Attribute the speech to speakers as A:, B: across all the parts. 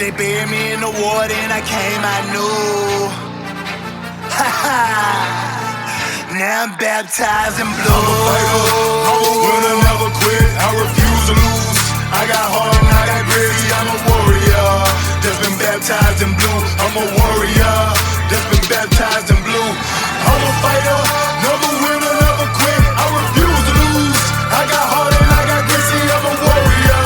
A: They buried me in the water and I came, I knew. Ha ha. Now I'm baptized in blue. I'm a fighter, I'm a winner, never quit. I refuse to lose. I got heart and I got grit. I'm a warrior that's been baptized in blue. I'm a warrior that's been baptized in blue. I'm a fighter, never winner, never quit. I refuse to lose. I got heart and I got grit. I'm a warrior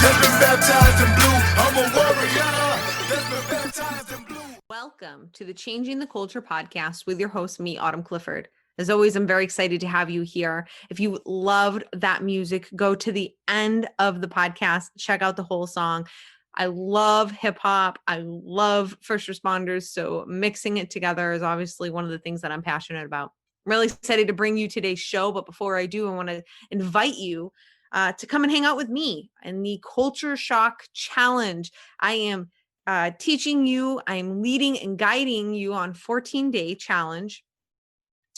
A: that's been baptized in blue. I'm a warrior that's been baptized in blue.
B: Welcome to the Changing the Culture podcast with your host, me, Autumn Clifford. As always, I'm very excited to have you here. If you loved that music, go to the end of the podcast, check out the whole song. I love hip hop. I love first responders. So mixing it together is obviously one of the things that I'm passionate about. I'm really excited to bring you today's show. But before I do, I want to invite you to come and hang out with me in the Culture Shock Challenge. I am teaching you, I'm leading and guiding you on 14-day challenge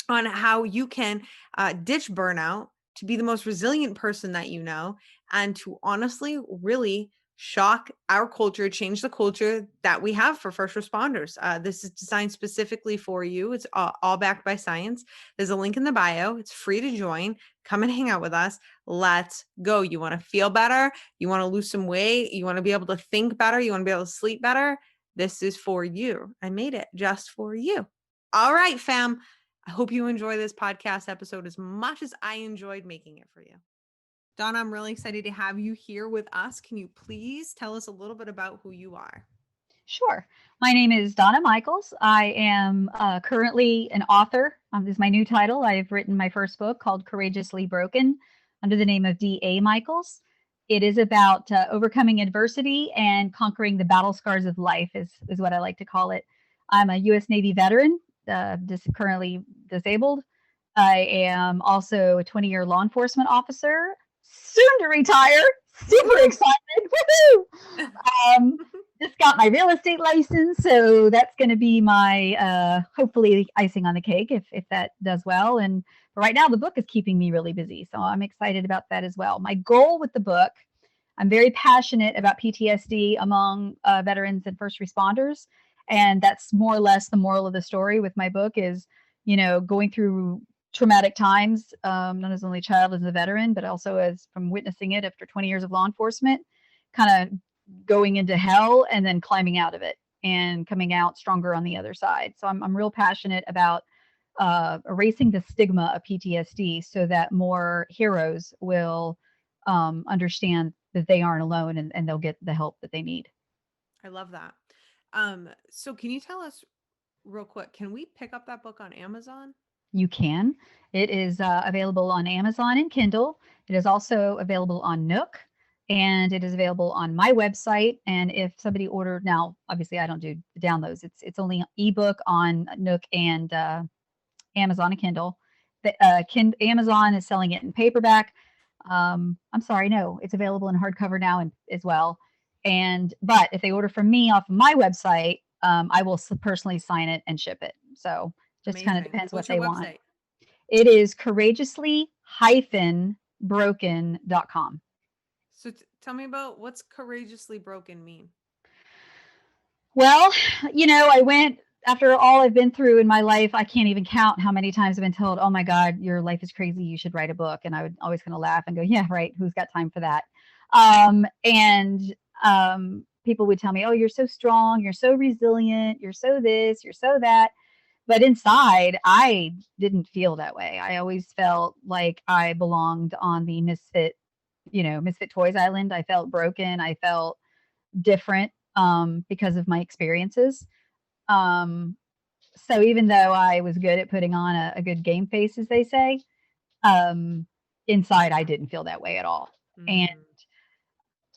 B: on how you can ditch burnout, to be the most resilient person that you know, and to honestly really shock our culture, change the culture that we have for first responders. This is designed specifically for you. It's all backed by science. There's a link in the bio. It's free to join. Come and hang out with us. Let's go. You want to feel better? You want to lose some weight? You want to be able to think better? You want to be able to sleep better? This is for you. I made it just for you. All right, fam. I hope you enjoy this podcast episode as much as I enjoyed making it for you. Donna, I'm really excited to have you here with us. Can you please tell us a little bit about who you are?
C: Sure. My name is Donna Michaels. I am currently an author. This is my new title. I've written my first book called Courageously Broken under the name of D.A. Michaels. It is about overcoming adversity and conquering the battle scars of life is what I like to call it. I'm a U.S. Navy veteran, currently disabled. I am also a 20-year law enforcement officer, soon to retire. Super excited. Woohoo! Just got my real estate license, so that's going to be my hopefully icing on the cake if that does well. And for right now, the book is keeping me really busy, so I'm excited about that as well. My goal with the book, I'm very passionate about PTSD among veterans and first responders, and that's more or less the moral of the story with my book is, going through traumatic times, not as only a child as a veteran, but also as from witnessing it after 20 years of law enforcement, kind of going into hell and then climbing out of it and coming out stronger on the other side. So I'm real passionate about erasing the stigma of PTSD so that more heroes will understand that they aren't alone and they'll get the help that they need.
B: I love that. So can you tell us real quick, can we pick up that book on Amazon?
C: You can. It is available on Amazon and Kindle. It is also available on Nook, and it is available on my website. And if somebody ordered, now obviously I don't do the downloads. It's only ebook on Nook and Amazon and Kindle. Amazon is selling it in paperback. I'm sorry, no, it's available in hardcover now as well. But if they order from me off of my website, I will personally sign it and ship it. So just kind of depends what they want. It is courageously-broken.com.
B: So tell me about what's courageously broken mean?
C: Well, I went after all I've been through in my life. I can't even count how many times I've been told, oh my God, your life is crazy. You should write a book. And I would always kind of laugh and go, yeah, right. Who's got time for that? People would tell me, oh, you're so strong. You're so resilient. You're so this, you're so that. But inside, I didn't feel that way. I always felt like I belonged on the misfit Toys Island. I felt broken. I felt different because of my experiences. So even though I was good at putting on a good game face, as they say, inside I didn't feel that way at all. Mm-hmm. And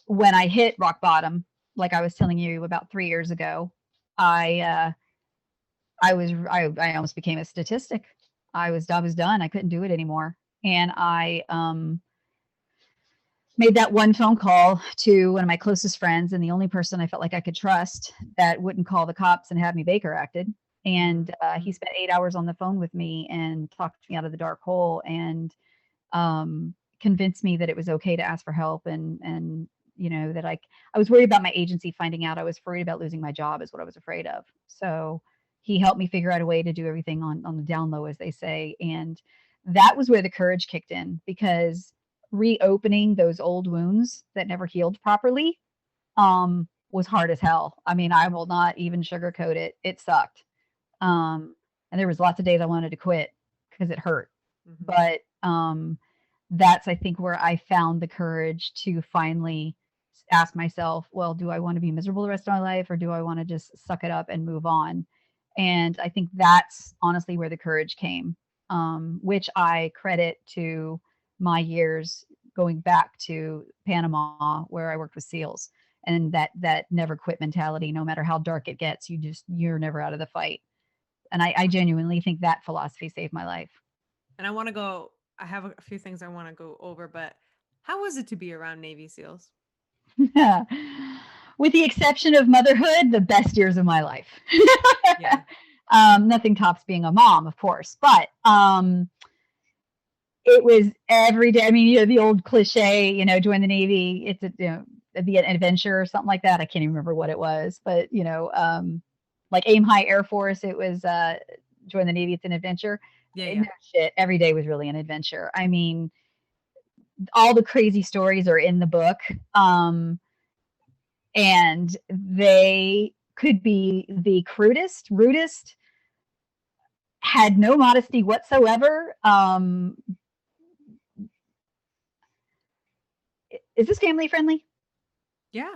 C: when I hit rock bottom, like I was telling you about 3 years ago, I almost became a statistic. I was done. I couldn't do it anymore. And I made that one phone call to one of my closest friends and the only person I felt like I could trust that wouldn't call the cops and have me Baker acted. And he spent 8 hours on the phone with me and talked me out of the dark hole and convinced me that it was okay to ask for help and that I was worried about my agency finding out. I was worried about losing my job is what I was afraid of. So he helped me figure out a way to do everything on the down low, as they say. And that was where the courage kicked in, because reopening those old wounds that never healed properly was hard as hell. I mean, I will not even sugarcoat it. It sucked. And there was lots of days I wanted to quit because it hurt.
B: Mhm.
C: But that's, I think, where I found the courage to finally ask myself, well, do I want to be miserable the rest of my life, or do I want to just suck it up and move on? And I think that's honestly where the courage came, which I credit to my years going back to Panama, where I worked with SEALs, and that never quit mentality. No matter how dark it gets, you're never out of the fight. And I genuinely think that philosophy saved my life.
B: And I have a few things I want to go over, but how was it to be around Navy SEALs?
C: With the exception of motherhood, the best years of my life.
B: Yeah.
C: Nothing tops being a mom, of course, but it was every day. I mean, the old cliche, join the Navy, it's be an adventure or something like that. I can't even remember what it was, but like aim high Air Force, it was join the Navy, it's an adventure.
B: Yeah.
C: No shit, every day was really an adventure. I mean, all the crazy stories are in the book, and they could be the crudest, rudest, had no modesty whatsoever. Is this family friendly?
B: Yeah.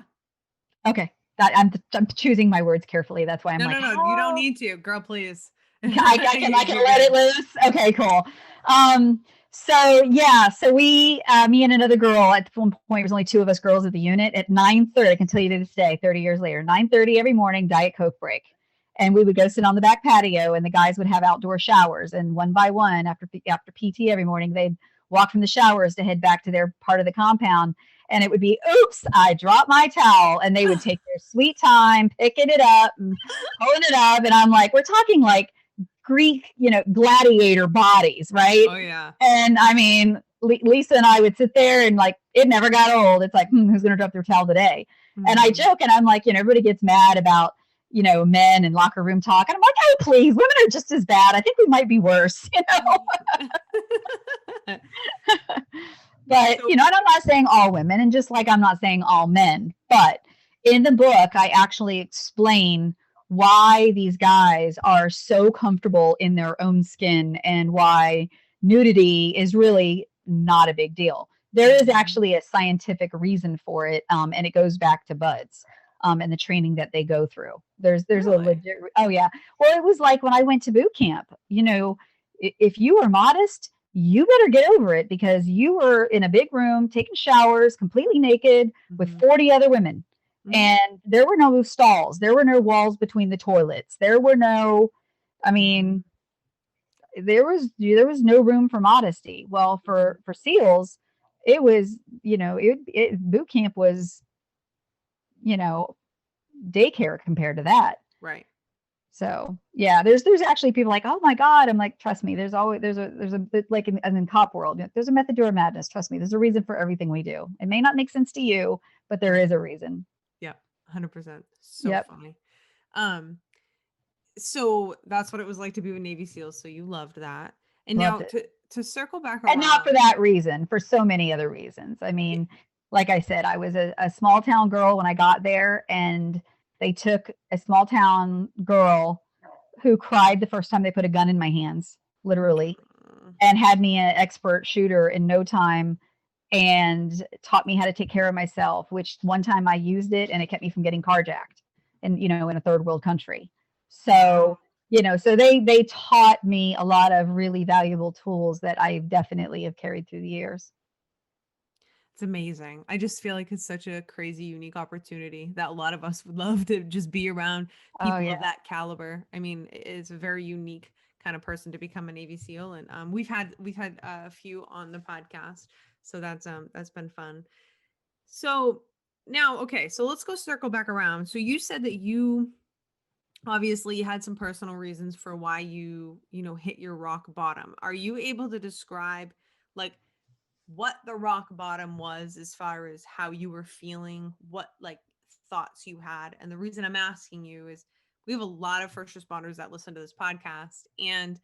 C: Okay. I'm choosing my words carefully. That's why I'm
B: No,
C: like,
B: no, you don't need to, girl, please.
C: I can
B: You're
C: let it
B: good.
C: loose. Okay, cool. So we, me and another girl, at one point, there was only two of us girls at the unit. At 9:30, I can tell you to this day, 30 years later, 9:30 every morning, Diet Coke break. And we would go sit on the back patio, and the guys would have outdoor showers. And one by one, after PT every morning, they'd walk from the showers to head back to their part of the compound. And it would be, oops, I dropped my towel. And they would take their sweet time picking it up and pulling it up. And I'm like, we're talking like Greek, gladiator bodies, right?
B: Oh yeah.
C: And I mean, Lisa and I would sit there, and like it never got old. It's like, who's going to drop their towel today?
B: Mm-hmm.
C: And I joke, and I'm like, everybody gets mad about men and locker room talk, and I'm like, oh please, women are just as bad. I think we might be worse, But and I'm not saying all women, and just like I'm not saying all men, but in the book I actually explain why these guys are so comfortable in their own skin, and why nudity is really not a big deal. There is actually a scientific reason for it, and it goes back to buds, and the training that they go through. There's
B: Really?
C: a legit. Oh yeah. Well, it was like when I went to boot camp. If you were modest, you better get over it, because you were in a big room taking showers, completely naked, with 40 other women.
B: Mhm.
C: And there were no stalls. There were no walls between the toilets. There were no, I mean, there was no room for modesty. Well, for SEALs, it was, boot camp was, daycare compared to that.
B: Right.
C: So yeah, there's actually people like, oh my God. I'm like, trust me, there's a bit like in cop world, there's a method to our madness. Trust me, there's a reason for everything we do. It may not make sense to you, but there is a reason.
B: Yep. 100%. So
C: Yep.
B: funny. So that's what it was like to be with Navy SEALs. So you loved that. And
C: Loved
B: now
C: it.
B: to circle back around.
C: And not for that reason, for so many other reasons. I mean, like I said, I was a small town girl when I got there, and they took a small town girl who cried the first time they put a gun in my hands, literally, and had me an expert shooter in no time, and taught me how to take care of myself, which one time I used it and it kept me from getting carjacked in a third world country. So, so they taught me a lot of really valuable tools that I definitely have carried through the years.
B: It's amazing. I just feel like it's such a crazy, unique opportunity that a lot of us would love to just be around people of that caliber. I mean, it's a very unique kind of person to become a Navy SEAL, and we've had a few on the podcast, so that's been fun. So now, okay, so let's go circle back around. So you said that you obviously had some personal reasons for why you hit your rock bottom. Are you able to describe, like, what the rock bottom was as far as how you were feeling, what like thoughts you had. And the reason I'm asking you is we have a lot of first responders that listen to this podcast, and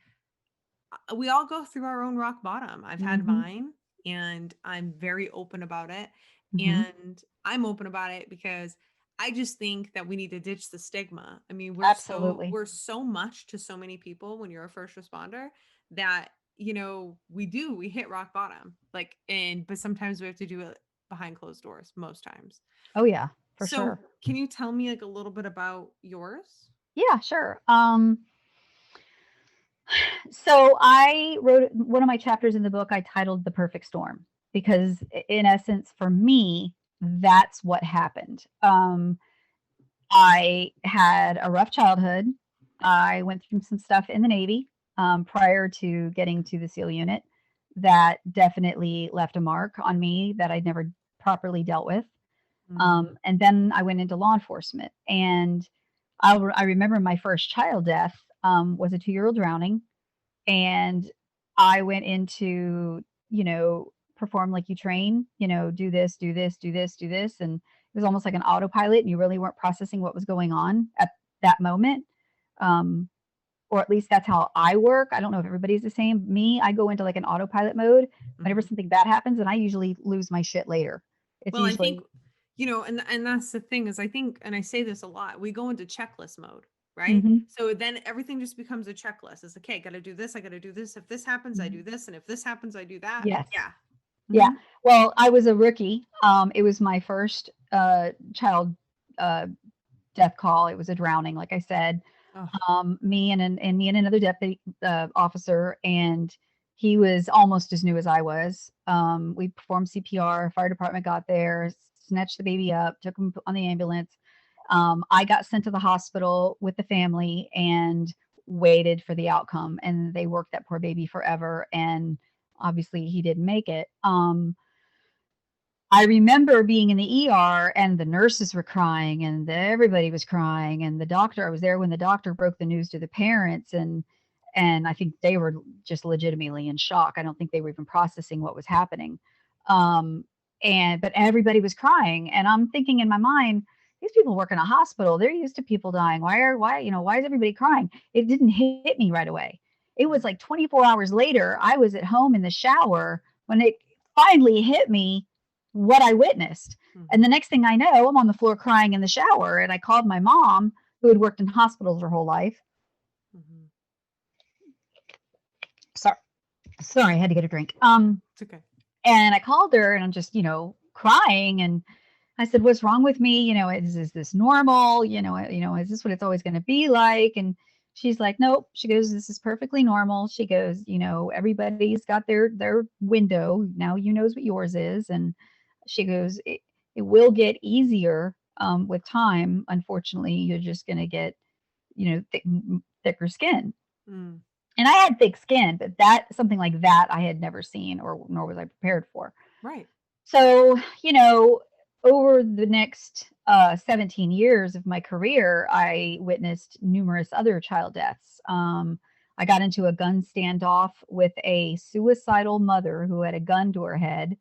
B: we all go through our own rock bottom. I've had
C: Mm-hmm.
B: mine, and I'm very open about it.
C: Mm-hmm.
B: And I'm open about it because I just think that we need to ditch the stigma. I mean,
C: Absolutely.
B: we're so much to so many people when you're a first responder that, we hit rock bottom. Like, but sometimes we have to do it behind closed doors most times.
C: Oh yeah, for
B: So,
C: sure.
B: can you tell me like a little bit about yours?
C: Yeah, sure. So I wrote one of my chapters in the book, I titled The Perfect Storm, because in essence, for me, that's what happened. I had a rough childhood. I went through some stuff in the Navy prior to getting to the SEAL unit that definitely left a mark on me that I'd never properly dealt with. And then I went into law enforcement. And I remember my first child death was a 2-year-old drowning. And I went into, perform like you train, do this, do this, do this, do this. And it was almost like an autopilot, and you really weren't processing what was going on at that moment. Um, or at least that's how I work. I don't know if everybody's the same. Me, I go into like an autopilot mode whenever something bad happens, and I usually lose my shit later. It's
B: Well, I think,
C: usually,
B: and that's the thing is I think, and I say this a lot, we go into checklist mode, right?
C: hmm
B: So then everything just becomes a checklist. It's okay, I got to do this, I got to do this. If this happens, I do this, and if this happens, I do that.
C: yes.
B: Yeah.
C: Yeah.
B: Mhm.
C: Well, I was a rookie. It was my first child uh, death call. It was a drowning, like I said.
B: Oh.
C: Me and another deputy officer, and he was almost as new as I was. We performed CPR. Fire department got there, snatched the baby up, took him on the ambulance. I got sent to the hospital with the family and waited for the outcome. And they worked that poor baby forever. And obviously, he didn't make it. I remember being in the ER and the nurses were crying and everybody was crying, and the doctor, I was there when the doctor broke the news to the parents, and I think they were just legitimately in shock. I don't think they were even processing what was happening. Um but everybody was crying, and I'm thinking in my mind, these people work in a hospital. They're used to people dying. Why is everybody crying? It didn't hit me right away. It was like 24 hours later, I was at home in the shower when it finally hit me what I witnessed. And the next thing I know, I'm on the floor crying in the shower. And I called my mom, who had worked in hospitals her whole life.
B: Mhm.
C: Sorry, I had to get a drink.
B: It's okay.
C: And I called her, and I'm just, crying. And I said, "What's wrong with me? Is this normal? Is this what it's always going to be like?" And she's like, "Nope." She goes, "This is perfectly normal." She goes, "Everybody's got their window. Now you knows what yours is." And she goes, it will get easier with time. Unfortunately, you're just going to get, thicker skin.
B: Mm.
C: And I had thick skin, but something like that I had never seen, or nor was I prepared for.
B: Right.
C: So, over the next 17 years of my career, I witnessed numerous other child deaths. I got into a gun standoff with a suicidal mother who had a gun to her head,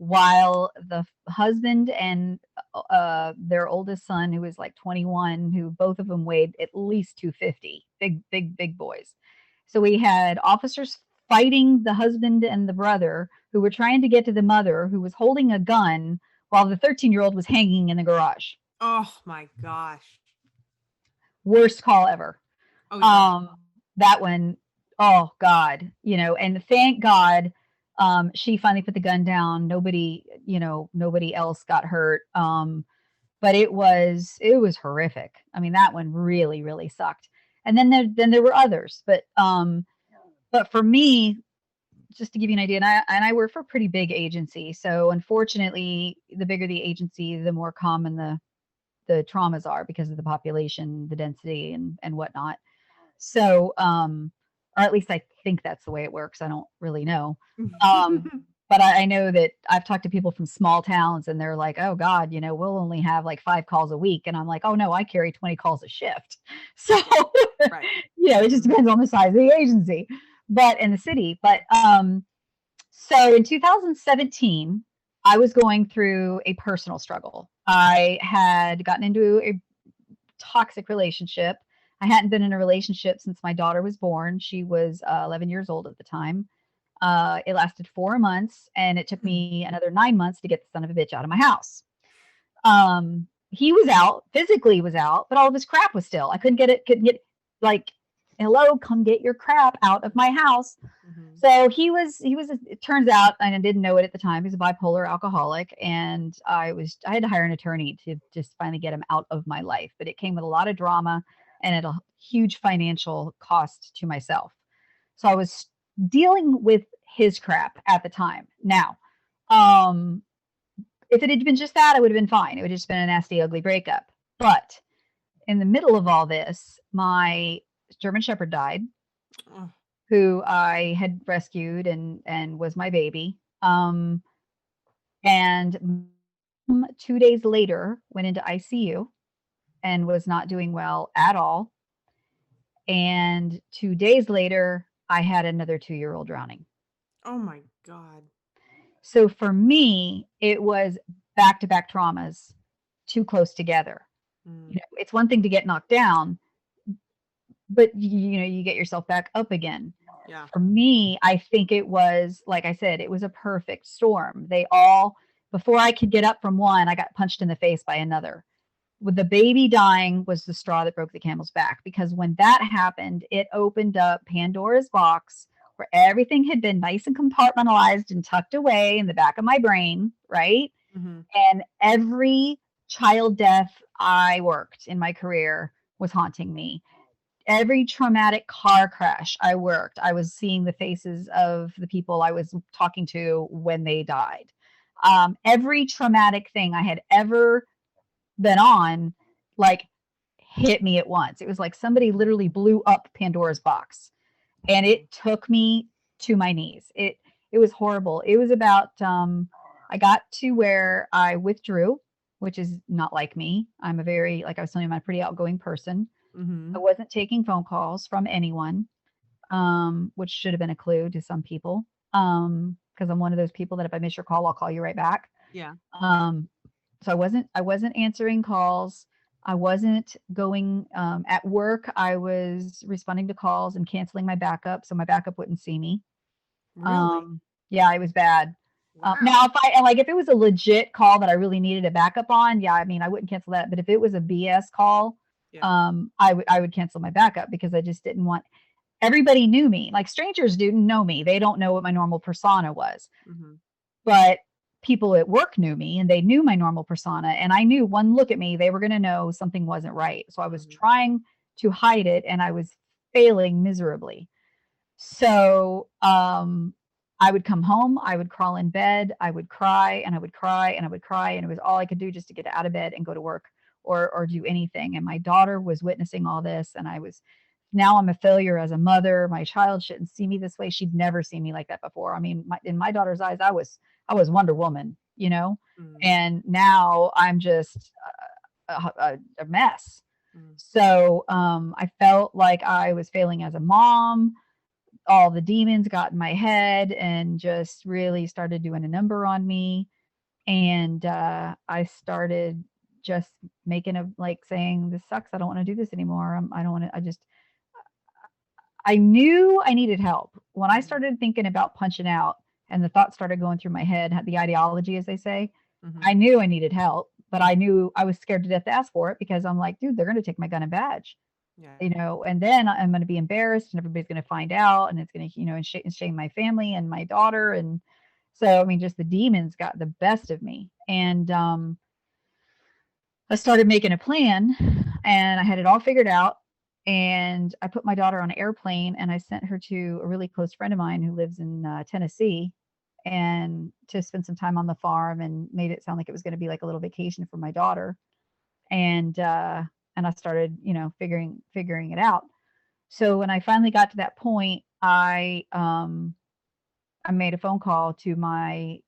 C: while the husband and their oldest son, who was like 21, who both of them weighed at least 250, big, big, big boys. So we had officers fighting the husband and the brother, who were trying to get to the mother, who was holding a gun, while the 13-year-old was hanging in the garage.
B: Oh my gosh.
C: Worst call ever.
B: Oh yeah.
C: That one, oh God, and thank God, she finally put the gun down. Nobody else got hurt. But it was horrific. I mean, that one really, really sucked. And then there were others, but for me, just to give you an idea, and I work for a pretty big agency, so unfortunately, the bigger the agency, the more common the traumas are, because of the population, the density, and whatnot. So, or at least I think that's the way it works. I don't really know. But I know that I've talked to people from small towns, and they're like, "Oh God, we'll only have like 5 calls a week." And I'm like, "Oh no, I carry 20 calls a shift." So,
B: Right.
C: it just depends on the size of the agency, but in the city. But So in 2017, I was going through a personal struggle. I had gotten into a toxic relationship. I hadn't been in a relationship since my daughter was born. She was 11 years old at the time. It lasted 4 months, and it took me another 9 months to get the son of a bitch out of my house. He was out, physically was out, but all of his crap was still. I couldn't get like, hello, come get your crap out of my house. So it turns out, and I didn't know it at the time, he's a bipolar alcoholic. And I had to hire an attorney to just finally get him out of my life. But it came with a lot of drama and at a huge financial cost to myself. So I was dealing with his crap at the time. Now, if it had been just that, I would have been fine. It would have just been a nasty, ugly breakup. But in the middle of all this, my German Shepherd died, who I had rescued and was my baby. And 2 days later went into ICU and was not doing well at all. And 2 days later, I had another 2-year-old drowning.
B: Oh my God.
C: So for me, it was back-to-back traumas too close together. It's one thing to get knocked down, but you get yourself back up again.
B: Yeah.
C: For me, I think it was, like I said, it was a perfect storm. Before I could get up from one, I got punched in the face by another. With the baby dying was the straw that broke the camel's back, because when that happened, it opened up Pandora's box where everything had been nice and compartmentalized and tucked away in the back of my brain, right? And every child death I worked in my career was haunting me. Every traumatic car crash I worked, I was seeing the faces of the people I was talking to when they died. Every traumatic thing I had ever been on, like, hit me at once. It was like somebody literally blew up Pandora's box, and it took me to my knees. It was horrible. It was about I got to where I withdrew, which is not like me. I'm like I was telling you, I'm a pretty outgoing person. I wasn't taking phone calls from anyone, which should have been a clue to some people, because I'm one of those people that if I miss your call, I'll call you right back.
B: Yeah.
C: So I wasn't answering calls. I wasn't going at work. I was responding to calls and canceling my backup so my backup wouldn't see me.
B: Really?
C: Yeah, it was bad.
B: Wow.
C: Now, if it was a legit call that I really needed a backup on, yeah, I mean, I wouldn't cancel that. But if it was a BS call, I would cancel my backup, because I just didn't want. Everybody knew me. Like, strangers didn't know me. They don't know what my normal persona was. But people at work knew me, and they knew my normal persona. And I knew one look at me, they were going to know something wasn't right. So I was trying to hide it, and I was failing miserably. So I would come home, I would crawl in bed, I would cry, and I would cry, and I would cry, and it was all I could do just to get out of bed and go to work or do anything. And my daughter was witnessing all this, and now I'm a failure as a mother. My child shouldn't see me this way. She'd never seen me like that before. I mean, in my daughter's eyes, I was Wonder Woman, and now I'm just a mess. So I felt like I was failing as a mom. All the demons got in my head and just really started doing a number on me. And I started just saying, this sucks. I don't want to do this anymore. I don't want to, I knew I needed help. When I started thinking about punching out and the thoughts started going through my head, the ideology, as they say, I knew I needed help, but I knew I was scared to death to ask for it, because I'm like, dude, they're going to take my gun and badge. And then I'm going to be embarrassed, and everybody's going to find out, and it's going to, and shame my family and my daughter. And so, I mean, just the demons got the best of me. And I started making a plan, and I had it all figured out. And I put my daughter on an airplane, and I sent her to a really close friend of mine who lives in Tennessee, and to spend some time on the farm, and made it sound like it was going to be like a little vacation for my daughter. And I started, figuring it out. So when I finally got to that point, I made a phone call to my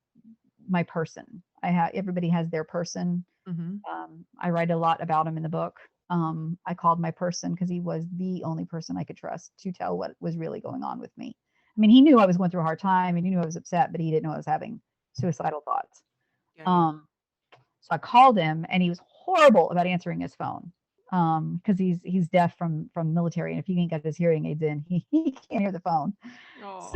C: person. Everybody has their person. I write a lot about him in the book. I called my person because he was the only person I could trust to tell what was really going on with me. I mean, he knew I was going through a hard time and he knew I was upset, but he didn't know I was having suicidal thoughts.
B: Yeah,
C: So I called him and he was horrible about answering his phone. Because he's deaf from military, and if he ain't got his hearing aids in, he can't hear the phone.
B: Oh.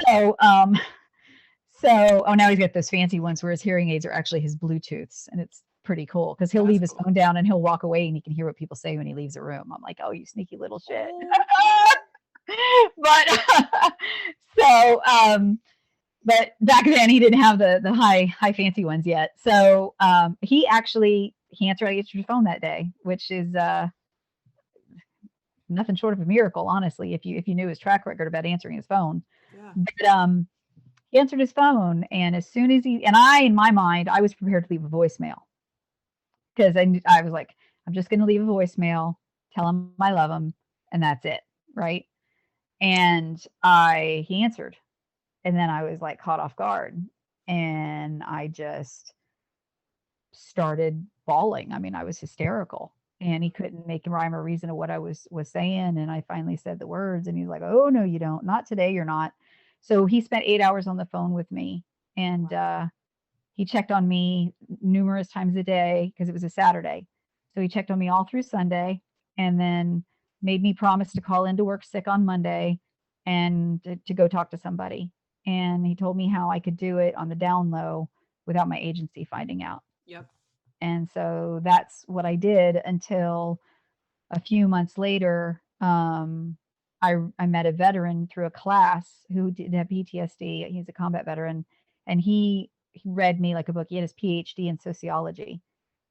C: So now he's got those fancy ones where his hearing aids are actually his Bluetooths, and it's pretty cool because he'll leave his phone down and he'll walk away and he can hear what people say when he leaves the room. I'm like, oh, you sneaky little shit. But but back then he didn't have the high fancy ones yet. So he answered his phone that day, which is nothing short of a miracle, honestly, if you knew his track record about answering his phone.
B: Yeah.
C: But he answered his phone, and as soon as in my mind, I was prepared to leave a voicemail because I was like, I'm just going to leave a voicemail, tell him I love him, and that's it, right? And he answered, and then I was like caught off guard, and I just started bawling. I mean, I was hysterical, and he couldn't make a rhyme or reason of what I was saying. And I finally said the words, and he's like, "Oh no, you don't. Not today. You're not." So he spent 8 hours on the phone with me, and he checked on me numerous times a day because it was a Saturday. So he checked on me all through Sunday, and then made me promise to call into work sick on Monday and to go talk to somebody. And he told me how I could do it on the down low without my agency finding out.
B: Yep.
C: And so that's what I did until a few months later. I met a veteran through a class who did have PTSD. He's a combat veteran, and he read me like a book. He had his PhD in sociology,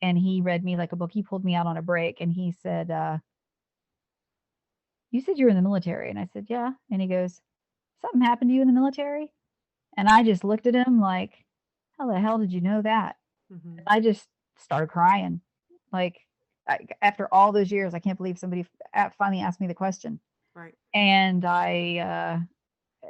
C: and he read me like a book. He pulled me out on a break, and he said, "You said you were in the military," and I said, "Yeah." And he goes, "Something happened to you in the military?" And I just looked at him like, "How the hell did you know that?"
B: Mm-hmm.
C: I just started crying. Like, after all those years, I can't believe somebody finally asked me the question.
B: Right.
C: And I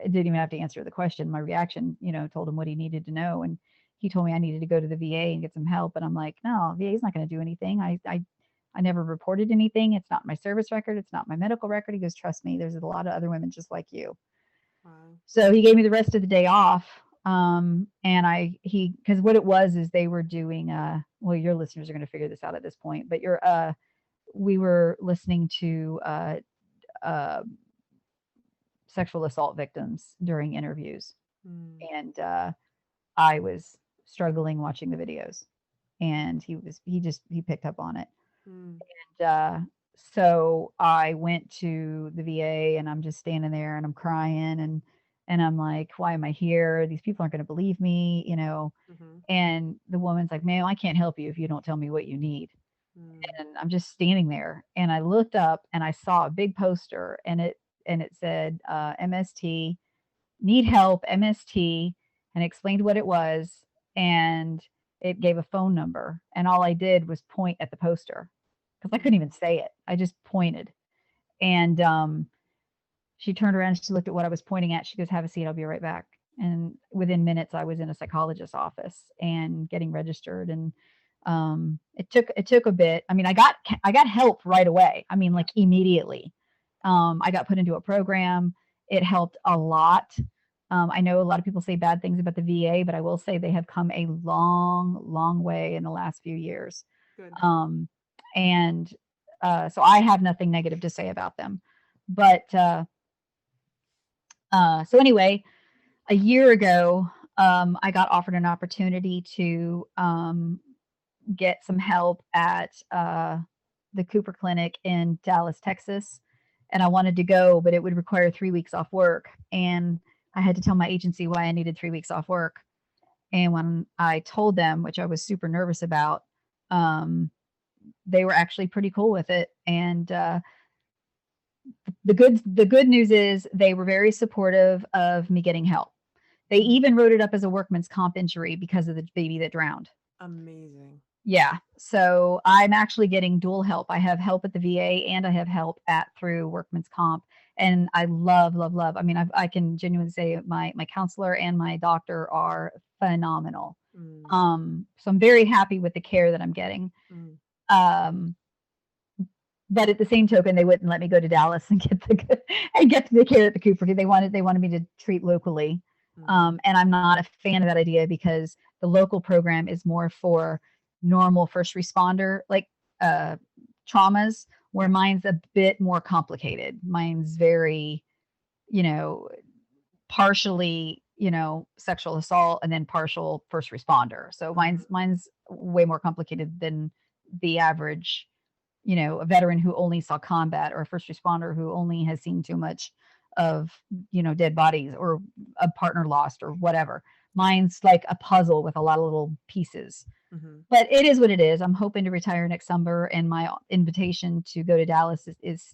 C: didn't even have to answer the question. My reaction, told him what he needed to know. And he told me I needed to go to the VA and get some help. And I'm like, no, VA is not going to do anything. I never reported anything. It's not my service record. It's not my medical record. He goes, trust me, there's a lot of other women just like you.
B: Wow.
C: So he gave me the rest of the day off. And because what it was is they were doing, well, your listeners are going to figure this out at this point, but we were listening to, sexual assault victims during interviews. And, I was struggling watching the videos, and he picked up on it. And, so I went to the VA, and I'm just standing there and I'm crying, and I'm like, why am I here? These people aren't going to believe me, And the woman's like, ma'am, I can't help you if you don't tell me what you need. And I'm just standing there, and I looked up and I saw a big poster, and it said, MST, need help, MST, and explained what it was. And it gave a phone number. And all I did was point at the poster because I couldn't even say it. I just pointed. And she turned around and she looked at what I was pointing at. She goes, have a seat. I'll be right back. And within minutes, I was in a psychologist's office and getting registered. And it took a bit. I mean, I got help right away. I mean, like immediately. I got put into a program. It helped a lot. I know a lot of people say bad things about the VA, but I will say they have come a long, long way in the last few years.
B: Good.
C: And so I have nothing negative to say about them. But so anyway, a year ago, I got offered an opportunity to get some help at the Cooper Clinic in Dallas, Texas. And I wanted to go, but it would require 3 weeks off work. And I had to tell my agency why I needed 3 weeks off work. And when I told them, which I was super nervous about, they were actually pretty cool with it. And the good news is they were very supportive of me getting help. They even wrote it up as a workman's comp injury because of the baby that drowned.
B: Amazing.
C: Yeah. So I'm actually getting dual help. I have help at the VA and I have help through workman's comp. And I love. I mean, I can genuinely say my counselor and my doctor are phenomenal. So I'm very happy with the care that I'm getting. but at the same token, they wouldn't let me go to Dallas and get the care at the Cooper. They wanted me to treat locally, and I'm not a fan of that idea because the local program is more for normal first responder like traumas, where mine's a bit more complicated. Mine's very, you know, partially, sexual assault and then partial first responder. So mine's way more complicated than the average, a veteran who only saw combat or a first responder who only has seen too much of, dead bodies or a partner lost or whatever. Mine's like a puzzle with a lot of little pieces. But it is what it is. I'm hoping to retire next summer, and my invitation to go to Dallas is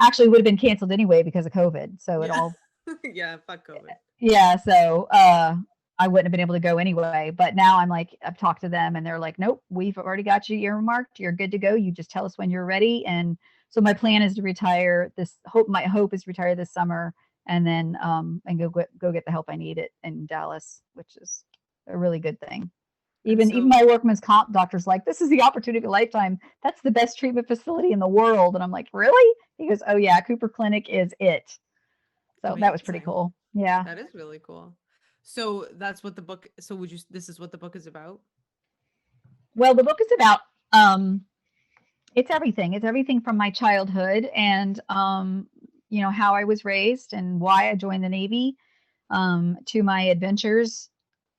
C: actually would have been canceled anyway because of COVID. So it all
B: yeah, fuck COVID.
C: Yeah, so I wouldn't have been able to go anyway. But now I'm like, I've talked to them and they're like, nope, we've already got you earmarked. You're good to go. You just tell us when you're ready. And so my plan is to retire my hope is retire this summer and then and go get the help I need in Dallas, which is a really good thing. Even my workman's comp doctor's like, this is the opportunity of a lifetime. That's the best treatment facility in the world. And I'm like, really? He goes, oh yeah, Cooper Clinic is it. So that was pretty cool. Yeah.
B: That is really cool. So that's what the book, this is what the book is about?
C: Well, the book is about, it's everything. It's everything from my childhood and, how I was raised and why I joined the Navy, to my adventures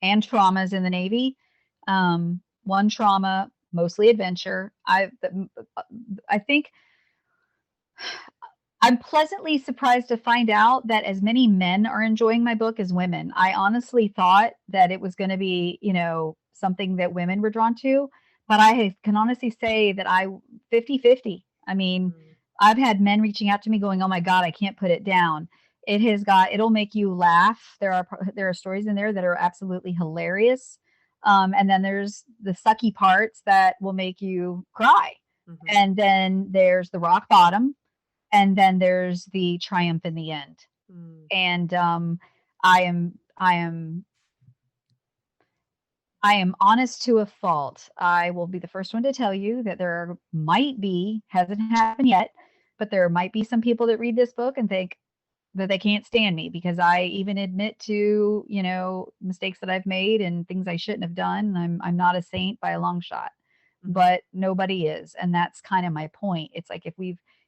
C: and traumas in the Navy. One trauma, mostly adventure. I think I'm pleasantly surprised to find out that as many men are enjoying my book as women. I honestly thought that it was going to be, something that women were drawn to, but I can honestly say that 50-50. I mean, I've had men reaching out to me going, oh my God, I can't put it down. It'll make you laugh. There are stories in there that are absolutely hilarious. And then there's the sucky parts that will make you cry. And then there's the rock bottom. And then there's the triumph in the end. And I am honest to a fault. I will be the first one to tell you that hasn't happened yet, but there might be some people that read this book and think that they can't stand me because I even admit to, mistakes that I've made and things I shouldn't have done. I'm not a saint by a long shot, but nobody is. And that's kind of my point. It's like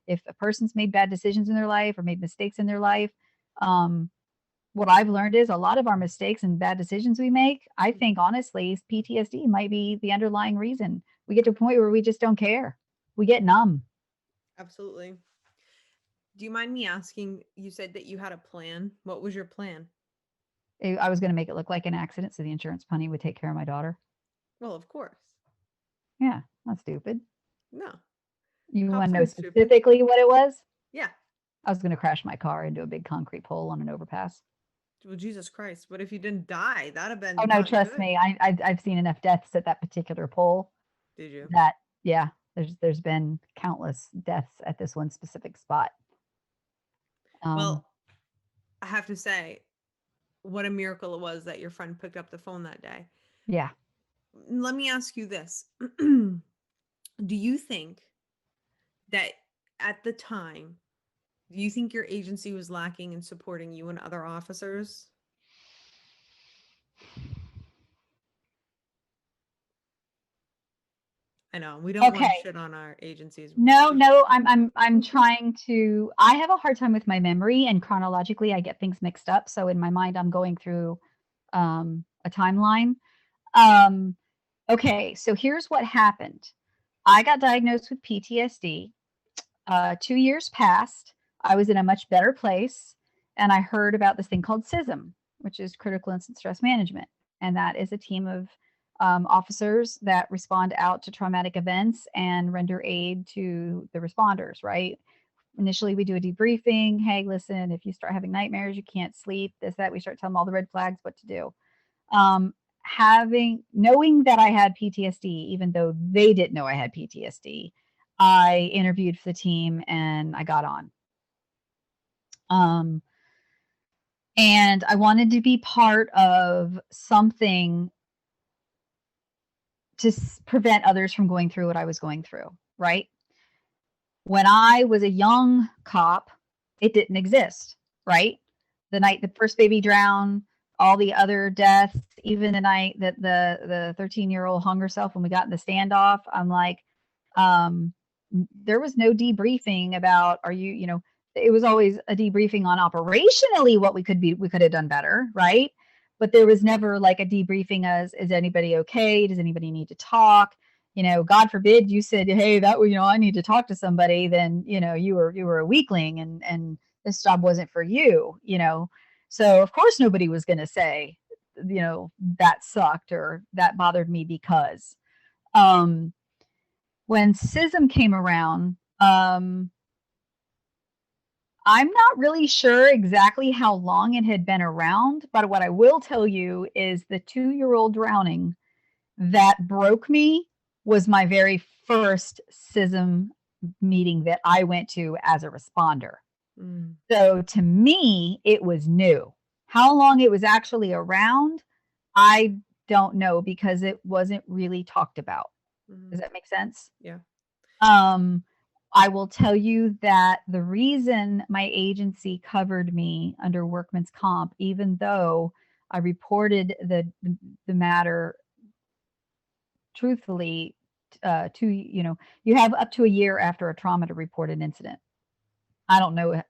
C: if a person's made bad decisions in their life or made mistakes in their life, what I've learned is a lot of our mistakes and bad decisions we make, I think honestly, PTSD might be the underlying reason. We get to a point where we just don't care. We get numb.
B: Absolutely. Do you mind me asking, you said that you had a plan. What was your plan?
C: I was going to make it look like an accident so the insurance company would take care of my daughter.
B: Well, of course.
C: Yeah, not stupid.
B: No.
C: You want to know specifically what it was?
B: Yeah.
C: I was going to crash my car into a big concrete pole on an overpass.
B: Well, Jesus Christ. What if you didn't die? That'd have been.
C: Oh, no, trust me. I've seen enough deaths at that particular pole.
B: Did you?
C: Yeah, there's been countless deaths at this one specific spot.
B: Well, I have to say, what a miracle it was that your friend picked up the phone that day.
C: Yeah.
B: Let me ask you this. Do you think that at the time, do you think your agency was lacking in supporting you and other officers? I know we don't want to shit on our agencies.
C: No, I'm trying to. I have a hard time with my memory, and chronologically, I get things mixed up. So in my mind, I'm going through a timeline. Okay, so here's what happened. I got diagnosed with PTSD. 2 years passed. I was in a much better place, and I heard about this thing called CISM, which is Critical Incident Stress Management, and that is a team of officers that respond out to traumatic events and render aid to the responders, right? Initially, we do a debriefing. Hey, listen, if you start having nightmares, you can't sleep, this, that, we start telling them all the red flags, what to do. Knowing that I had PTSD, even though they didn't know I had PTSD, I interviewed for the team and I got on. And I wanted to be part of something to prevent others from going through what I was going through, right? When I was a young cop, it didn't exist, right? The night the first baby drowned, all the other deaths, even the night that the 13-year-old hung herself when we got in the standoff, I'm like, um, there was no debriefing about, are you, it was always a debriefing on operationally what we could have done better, right? But there was never like a debriefing as, is anybody okay? Does anybody need to talk? God forbid you said, hey, that, I need to talk to somebody, then, you were a weakling, and this job wasn't for you, So of course nobody was going to say, that sucked or that bothered me because, um, when SISM came around, I'm not really sure exactly how long it had been around, but what I will tell you is the 2-year-old drowning that broke me was my very first SISM meeting that I went to as a responder.
B: Mm.
C: So to me, it was new. How long it was actually around, I don't know because it wasn't really talked about. Does that make sense?
B: Yeah.
C: Um, I will tell you that the reason my agency covered me under workman's comp, even though I reported the matter truthfully, to, you have up to a year after a trauma to report an incident. I don't know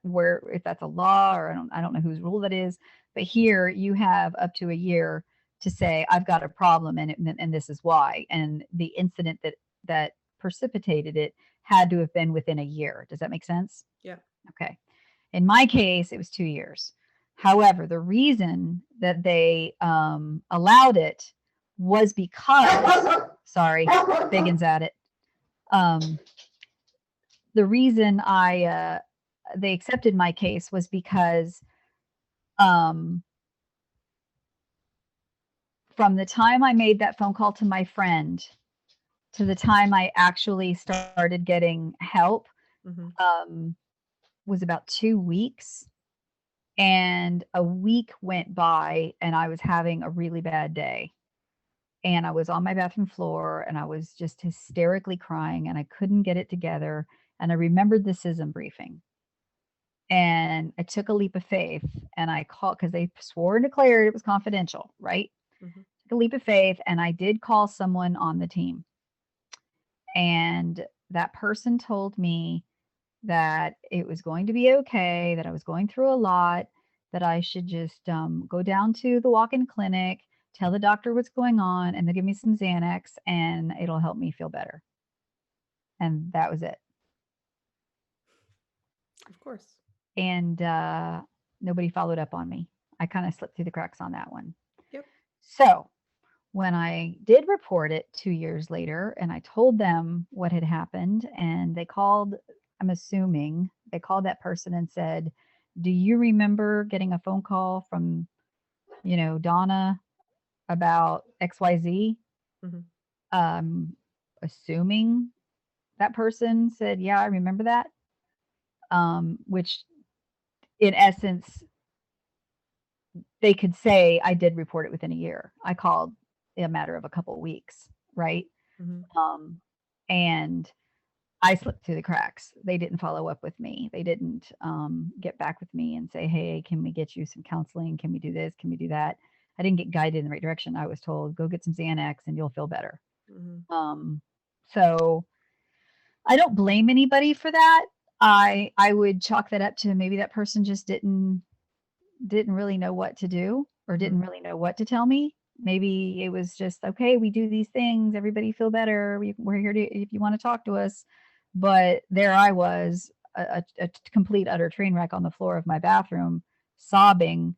C: if that's a law, or I don't know whose rule that is, but here you have up to a year to say, I've got a problem, and this is why. And the incident that precipitated it had to have been within a year. Does that make sense?
B: Yeah.
C: Okay. In my case, it was 2 years. However, the reason that they allowed it was because, sorry, Biggins at it. Um, the reason they accepted my case was because, um, from the time I made that phone call to my friend to the time I actually started getting help,
B: Mm-hmm.
C: was about 2 weeks. And a week went by, and I was having a really bad day. And I was on my bathroom floor, and I was just hysterically crying, and I couldn't get it together. And I remembered the SISM briefing. And I took a leap of faith, and I called because they swore and declared it was confidential, right?
B: Mm-hmm.
C: Took a leap of faith, and I did call someone on the team. And that person told me that it was going to be okay, that I was going through a lot, that I should just go down to the walk in clinic, tell the doctor what's going on, and they'll give me some Xanax and it'll help me feel better. And that was it.
B: Of course.
C: And nobody followed up on me. I kind of slipped through the cracks on that one.
B: Yep.
C: So when I did report it 2 years later and I told them what had happened, and they called, I'm assuming they called that person and said, do you remember getting a phone call from, Donna about XYZ?
B: Mm-hmm.
C: Um, assuming that person said, yeah, I remember that. Which in essence, they could say I did report it within a year. I called in a matter of a couple of weeks, right?
B: Mm-hmm.
C: And I slipped through the cracks. They didn't follow up with me. They didn't get back with me and say, hey, can we get you some counseling? Can we do this? Can we do that? I didn't get guided in the right direction. I was told, go get some Xanax and you'll feel better.
B: Mm-hmm.
C: So I don't blame anybody for that. I would chalk that up to maybe that person just didn't really know what to do, or didn't really know what to tell me. Maybe it was just, okay, we do these things, everybody feel better, we're here to, if you want to talk to us. But there I was, a complete utter train wreck on the floor of my bathroom, sobbing.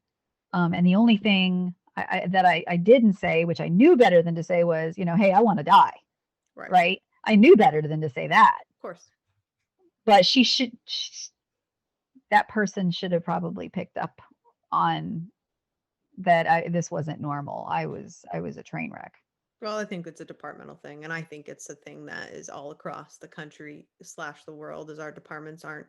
C: And the only thing that I didn't say, which I knew better than to say, was, hey, I want to die.
B: Right.
C: Right. I knew better than to say that.
B: Of course.
C: But that person should have probably picked up on that. This wasn't normal. I was a train wreck.
B: Well, I think it's a departmental thing, and I think it's a thing that is all across the country / the world, as our departments aren't,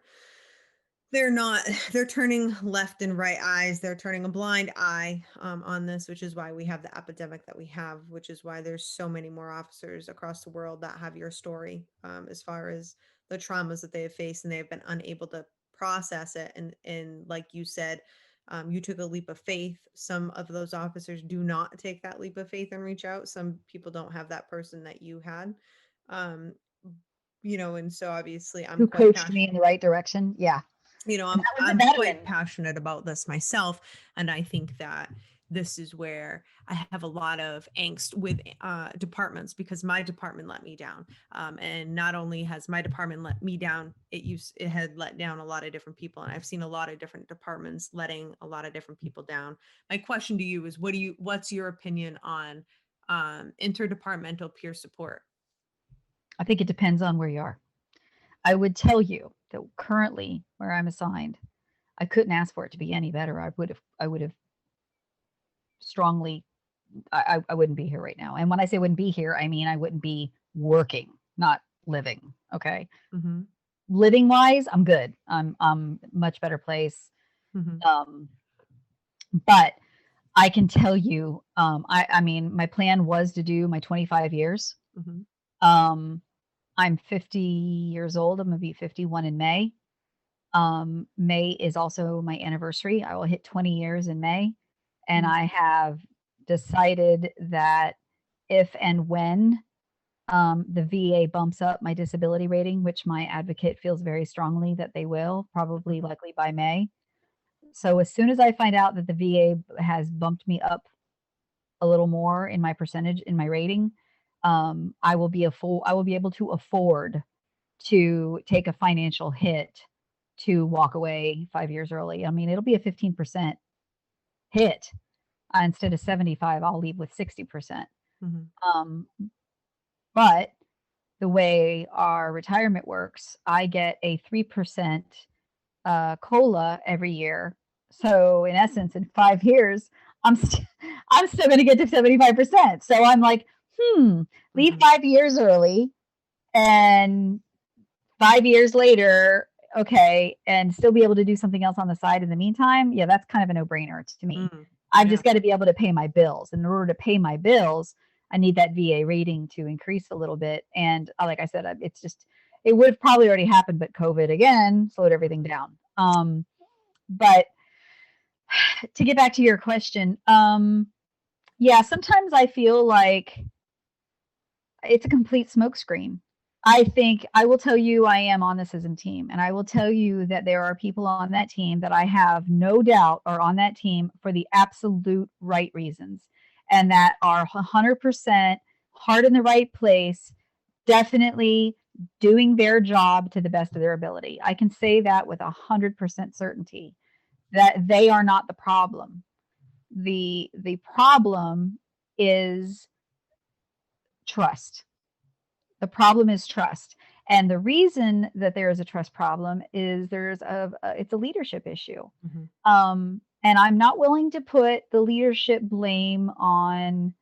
B: they're not, they're turning left and right eyes. They're turning a blind eye on this, which is why we have the epidemic that we have, which is why there's so many more officers across the world that have your story, as far as the traumas that they have faced, and they have been unable to process it. And like you said, you took a leap of faith. Some of those officers do not take that leap of faith and reach out. Some people don't have that person that you had. Um, and so obviously I'm
C: Who
B: quite
C: coached
B: passionate.
C: me in the right direction. Yeah. And
B: I'm
C: that was a
B: I'm quite
C: veteran.
B: passionate about this myself, and I think that this is where I have a lot of angst with departments, because my department let me down, and not only has my department let me down, it had let down a lot of different people, and I've seen a lot of different departments letting a lot of different people down. My question to you is, what's your opinion on interdepartmental peer support?
C: I think it depends on where you are. I would tell you that currently where I'm assigned, I couldn't ask for it to be any better. I would have strongly, I wouldn't be here right now. And when I say wouldn't be here, I mean I wouldn't be working, not living. Okay.
B: Mm-hmm.
C: Living wise, I'm good. I'm much better place.
B: Mm-hmm.
C: Um, but I can tell you, I mean, my plan was to do my 25 years.
B: Mm-hmm.
C: Um, I'm 50 years old. I'm gonna be 51 in May. May is also my anniversary. I will hit 20 years in May. And
B: Mm-hmm.
C: I have decided that if and when the VA bumps up my disability rating, which my advocate feels very strongly that they will, probably likely by May. So as soon as I find out that the VA has bumped me up a little more in my percentage in my rating, I will be able to afford to take a financial hit to walk away 5 years early. I mean, it'll be a 15% hit. Instead of 75, I'll leave with 60%.
B: Mm-hmm.
C: Um, but the way our retirement works, I get a 3% COLA every year. So in essence, in 5 years, I'm st- I'm still going to get to 75%. So I'm like, leave
B: Mm-hmm.
C: 5 years early, and 5 years later, okay, and still be able to do something else on the side in the meantime. Yeah, that's kind of a no brainer to me.
B: Mm-hmm.
C: I've
B: Yeah.
C: just got to be able to pay my bills. And in order to pay my bills, I need that VA rating to increase a little bit. And like I said, it's just, it would have probably already happened, but COVID again slowed everything down. But to get back to your question, yeah, sometimes I feel like it's a complete smokescreen. I think I will tell you I am on the CISM team, and I will tell you that there are people on that team that I have no doubt are on that team for the absolute right reasons, and that are 100% heart in the right place, definitely doing their job to the best of their ability. I can say that with 100% certainty that they are not the problem. The problem is trust. The problem is trust. And the reason that there is a trust problem is it's a leadership issue.
B: Mm-hmm.
C: And I'm not willing to put the leadership blame on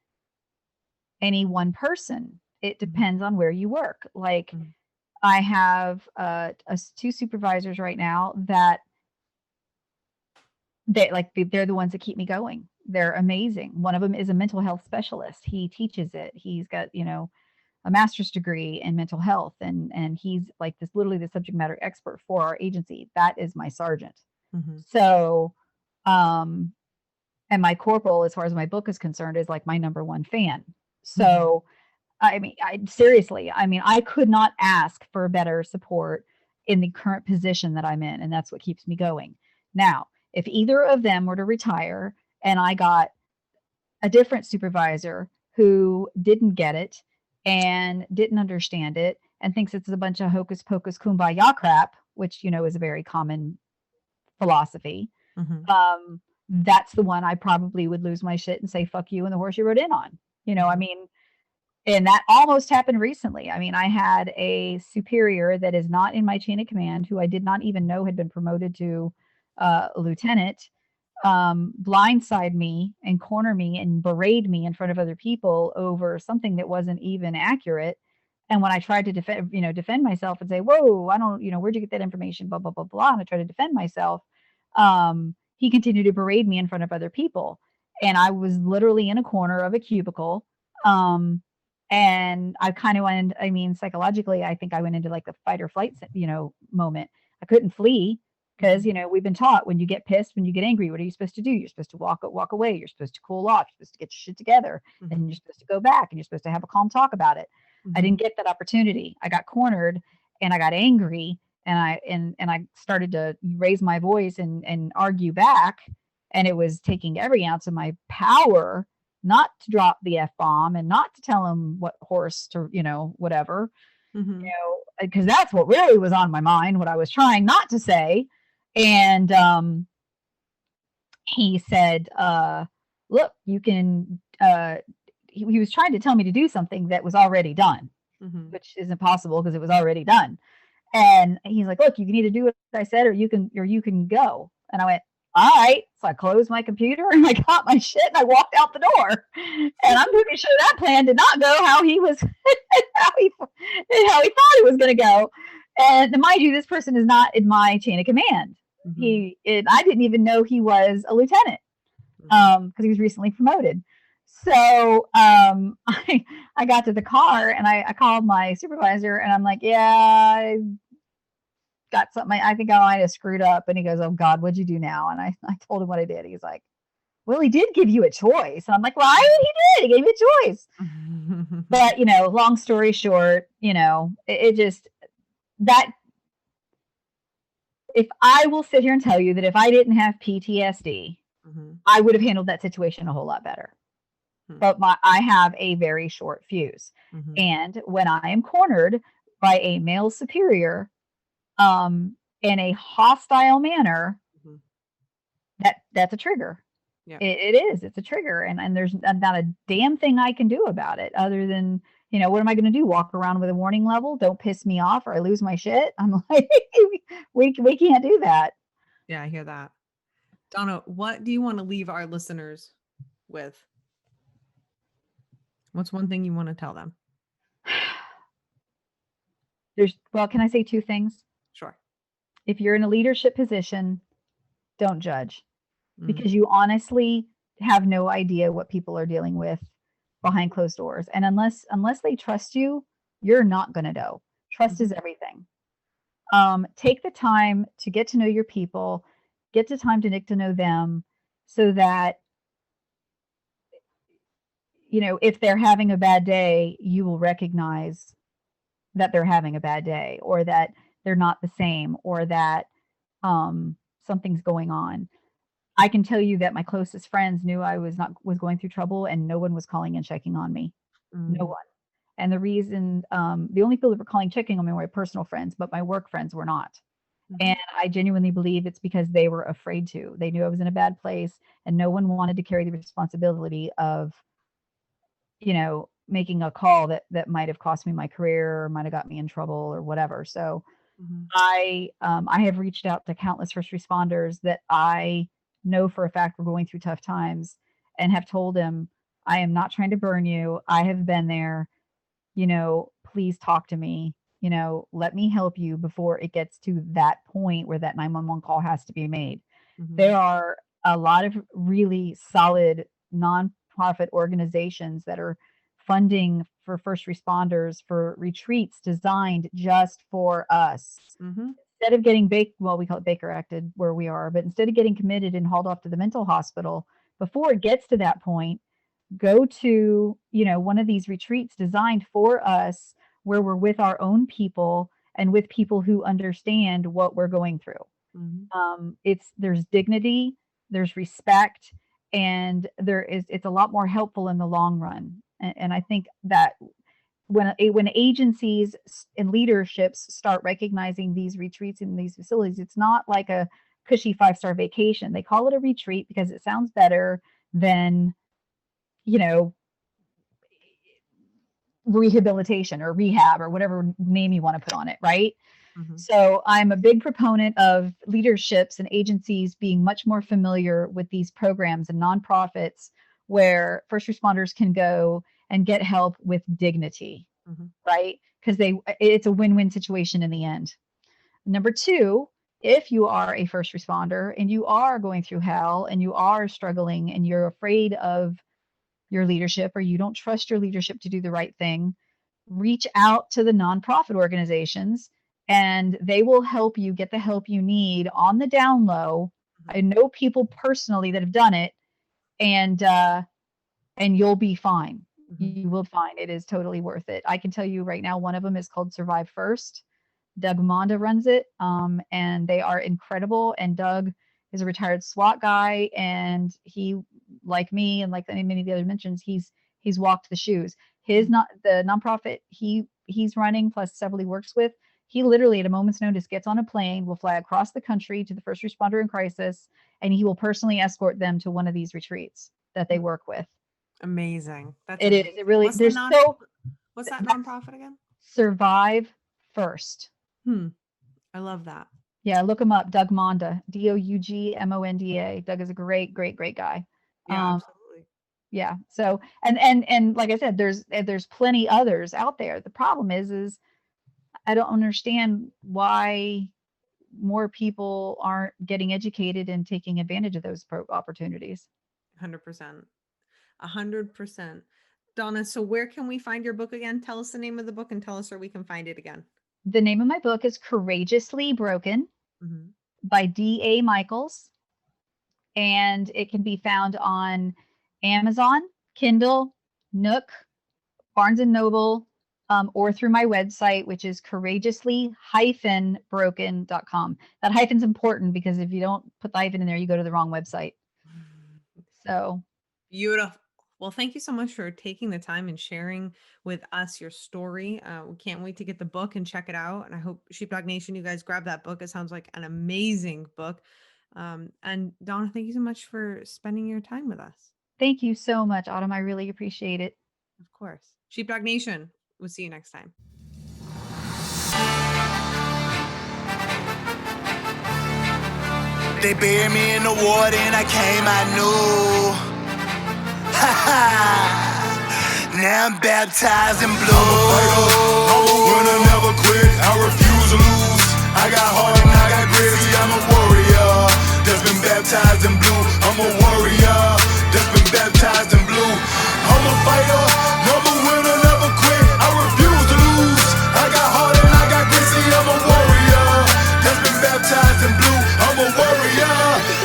C: any one person. It depends on where you work. Like
B: Mm-hmm.
C: I have two supervisors right now that they're the ones that keep me going. They're amazing. One of them is a mental health specialist. He teaches it. He's got, a master's degree in mental health, and he's like this literally the subject matter expert for our agency. That is my sergeant.
B: Mm-hmm.
C: So and my corporal, as far as my book is concerned, is like my number one fan. So I mean, I could not ask for better support in the current position that I'm in, and that's what keeps me going. Now, if either of them were to retire and I got a different supervisor who didn't get it and didn't understand it and thinks it's a bunch of hocus pocus kumbaya crap, which is a very common philosophy,
B: Mm-hmm.
C: that's the one I probably would lose my shit and say fuck you and the horse you rode in on. I mean, and that almost happened recently. I mean, I had a superior that is not in my chain of command who I did not even know had been promoted to a lieutenant, blindside me and corner me and berate me in front of other people over something that wasn't even accurate. And when I tried to defend myself and say, whoa, I don't, where'd you get that information? Blah, blah, blah, blah. And I tried to defend myself. He continued to berate me in front of other people. And I was literally in a corner of a cubicle. And I kind of went, I mean, psychologically, I think I went into like the fight or flight, moment. I couldn't flee because, we've been taught when you get pissed, when you get angry, what are you supposed to do? You're supposed to walk away. You're supposed to cool off. You're supposed to get your shit together, and you're supposed to go back, and you're supposed to have a calm talk about it. I didn't get that opportunity. I got cornered, and I got angry, and I started to raise my voice and argue back, and it was taking every ounce of my power not to drop the F-bomb and not to tell him what horse to, whatever, because that's what really was on my mind, what I was trying not to say. And he said, look, you can, he was trying to tell me to do something that was already done, which isn't possible because it was already done. And he's like, look, you can either do what I said or you can go. And I went, all right. So I closed my computer and I got my shit and I walked out the door. And I'm pretty sure that plan did not go how he was, how he thought it was going to go. And mind you, this person is not in my chain of command. I didn't even know he was a lieutenant because he was recently promoted. So I got to the car and I called my supervisor and I'm like, yeah, I got something. I think I might have screwed up. And he goes, oh God, what'd you do now? And I told him what I did. He's like, well, he did give you a choice. And I'm like, well, he did. He gave me a choice. But, long story short, it just, that, if I will sit here and tell you that if I didn't have PTSD, I would have handled that situation a whole lot better. But I have a very short fuse. And when I am cornered by a male superior in a hostile manner, that's a trigger. Yeah. It is. It's a trigger. And there's not a damn thing I can do about it other than, what am I going to do? Walk around with a warning level? Don't piss me off or I lose my shit. I'm like, we can't do that.
B: Yeah, I hear that. Donna, what do you want to leave our listeners with? What's one thing you want to tell them?
C: Can I say two things?
B: Sure.
C: If you're in a leadership position, don't judge because you honestly have no idea what people are dealing with behind closed doors. And unless they trust you, you're not going to know. Trust is everything. Take the time to get to know your people, get the time to get to know them so that, if they're having a bad day, you will recognize that they're having a bad day or that they're not the same or that something's going on. I can tell you that my closest friends knew I was going through trouble and no one was calling and checking on me. No one. And the reason, the only people that were calling, checking on me were my personal friends, but my work friends were not. And I genuinely believe it's because they were afraid to. They knew I was in a bad place and no one wanted to carry the responsibility of, making a call that might have cost me my career or might have got me in trouble or whatever. So I have reached out to countless first responders that I know for a fact were going through tough times and have told them, I am not trying to burn you. I have been there, please talk to me, let me help you before it gets to that point where that 911 call has to be made. There are a lot of really solid nonprofit organizations that are funding for first responders for retreats designed just for us. Instead of getting we call it Baker acted where we are, but instead of getting committed and hauled off to the mental hospital, before it gets to that point, go to, one of these retreats designed for us where we're with our own people and with people who understand what we're going through. There's dignity, there's respect, and it's a lot more helpful in the long run. And I think that when agencies and leaderships start recognizing these retreats in these facilities, it's not like a cushy 5-star vacation. They call it a retreat because it sounds better than, rehabilitation or rehab or whatever name you want to put on it, right? So I'm a big proponent of leaderships and agencies being much more familiar with these programs and nonprofits where first responders can go and get help with dignity, right? Because it's a win-win situation in the end. Number two, if you are a first responder and you are going through hell and you are struggling and you're afraid of your leadership or you don't trust your leadership to do the right thing, reach out to the nonprofit organizations and they will help you get the help you need on the down low. I know people personally that have done it, and you'll be fine. You will find it is totally worth it. I can tell you right now, one of them is called Survive First. Doug Monda runs it, and they are incredible. And Doug is a retired SWAT guy, and he, like me and like many of the other mentions, he's walked the shoes. His not the nonprofit he's running, plus several he works with. He literally, at a moment's notice, gets on a plane, will fly across the country to the first responder in crisis, and he will personally escort them to one of these retreats that they work with.
B: Amazing.
C: It is. It really.
B: What's
C: there's
B: what's that nonprofit again?
C: Survive First.
B: I love that.
C: Yeah, look him up. Doug Monda. DougMonda. Doug is a great guy.
B: Yeah, absolutely.
C: Yeah. So and like I said, there's plenty others out there. The problem is I don't understand why more people aren't getting educated and taking advantage of those opportunities.
B: 100%. 100%. Donna, so where can we find your book again? Tell us the name of the book and tell us where we can find it again.
C: The name of my book is Courageously Broken by D.A. Michaels. And it can be found on Amazon, Kindle, Nook, Barnes & Noble, or through my website, which is courageously-broken.com. That hyphen's important because if you don't put the hyphen in there, you go to the wrong website. So
B: beautiful. Well, thank you so much for taking the time and sharing with us your story. We can't wait to get the book and check it out. And I hope Sheepdog Nation, you guys grab that book. It sounds like an amazing book. And Donna, thank you so much for spending your time with us.
C: Thank you so much, Autumn. I really appreciate it.
B: Of course. Sheepdog Nation, we'll see you next time.
A: They buried me in the water and I came, I knew. Ha ha. Now I'm baptized in blue. I'm a winner, never quit. I refuse to lose. I got heart and I got grit. See, I'm a warrior that's been baptized in blue. I'm a warrior that's been baptized in blue. I'm a fighter, I'm a winner, never quit. I refuse to lose. I got heart and I got grit. See, I'm a warrior that's been baptized in blue. I'm a warrior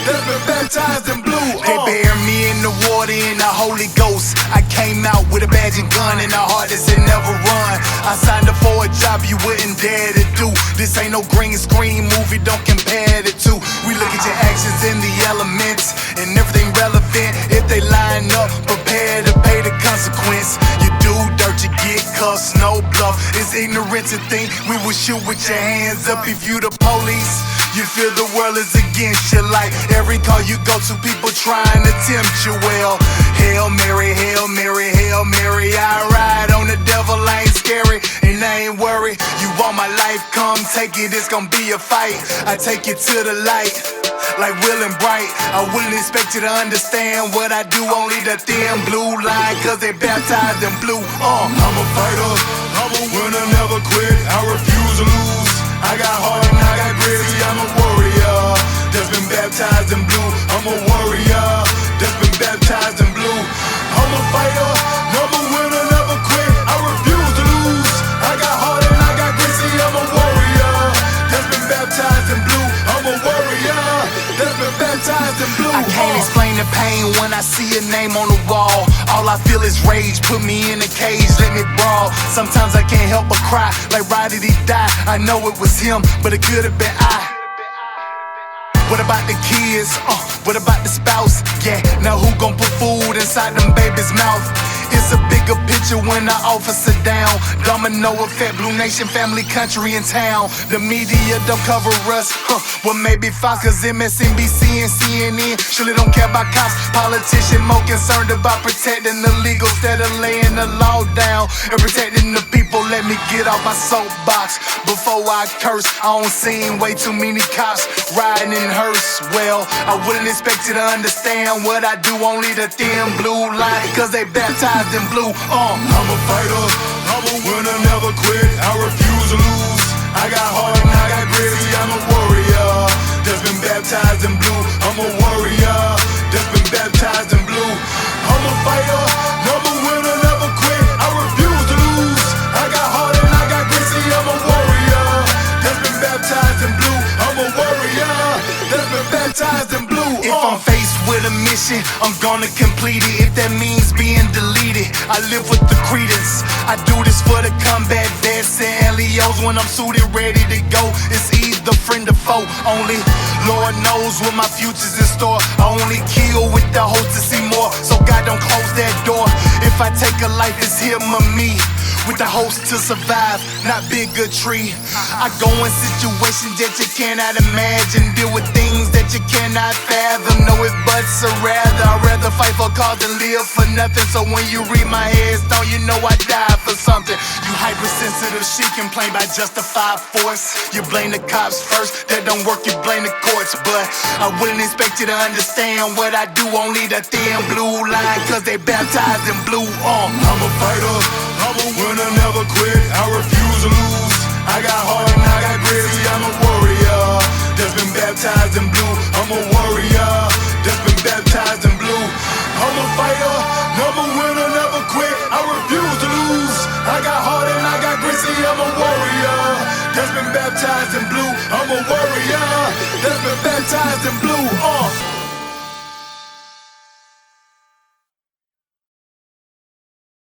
A: that's been baptized in blue. They buried me in the water in the Holy Ghost. I came out with a badge and gun and a heart that said never run. I signed up for a job you wouldn't dare to do. This ain't no green screen movie, don't compare the two. We look at your actions in the elements and everything relevant. If they line up, prepare to pay the consequence. You do dirt, you get cussed, no bluff. It's ignorant to think we will shoot with your hands up if you the police. You feel the world is against you, like every call you go to, people trying to tempt you. Well, Hail Mary, Hail Mary, Hail Mary. I ride on the devil, I ain't scary, and I ain't worried. You want my life, come take it, it's gonna be a fight. I take you to the light, like Will and Bright. I wouldn't expect you to understand what I do, only the thin blue line, cause they baptized in blue. I'm a fighter, I'm a winner, never quit. I refuse to lose. I got heart and I got grit. See, I'm a warrior that's been baptized in blue. I'm a warrior that's been baptized in blue. I'm a fighter, I'm a winner, never quit. I refuse to lose. I got heart and I got grit. See, I'm a warrior that's been baptized in blue. I'm a warrior that's been baptized in blue. I can't explain the pain when I see a name on the wall. All I feel is rage, put me in a cage, let me brawl. Sometimes I can't help but cry, like why did he die? I know it was him, but it could have been I. What about the kids? What about the spouse? Yeah, now who gon' put food inside them babies' mouth? It's a bigger picture when the officer down. Domino effect, Blue Nation, family, country, and town. The media don't cover us. Well, maybe Fox, cause MSNBC and CNN surely don't care about cops. Politicians more concerned about protecting the legal instead of laying the law down and protecting the people. Let me get off my soapbox before I curse. I don't seen way too many cops riding in hearse. Well, I wouldn't expect you to understand what I do, only the thin blue line, cause they baptized in blue. I'm a fighter, I'm a winner, never quit. I refuse to lose. I got heart and I got grit. See, I'm a warrior that's been baptized in blue. I'm a warrior that's been baptized in blue. I'm a fighter. with a mission, I'm gonna complete it. If that means being deleted, I live with the credence. I do this for the combat vets and Leos. When I'm suited, ready to go, it's either friend or foe. Only Lord knows what my future's in store. I only kill with the hope to see more, so God don't close that door. If I take a life, it's him or me, with the hopes to survive, not bigotry. I go in situations that you cannot imagine, deal with things that you cannot fathom. No if buts or rather, I'd rather fight for a cause than live for nothing. So when you read my headstone, you know I died for something. You hypersensitive shit complain by justified force. You blame the cops first, that don't work, you blame the courts. But I wouldn't expect you to understand what I do, only the thin blue line, cause they baptized in blue. I'm a fighter, I'm a winner, never quit, I refuse to lose. I got heart and I got grit, see I'm a warrior that's been baptized in blue. I'm a warrior that's been baptized in blue. I'm a fighter, never winner, never quit, I refuse to lose. I got heart and I got grit, see I'm a warrior that's been baptized in blue. I'm a warrior that's been baptized in blue.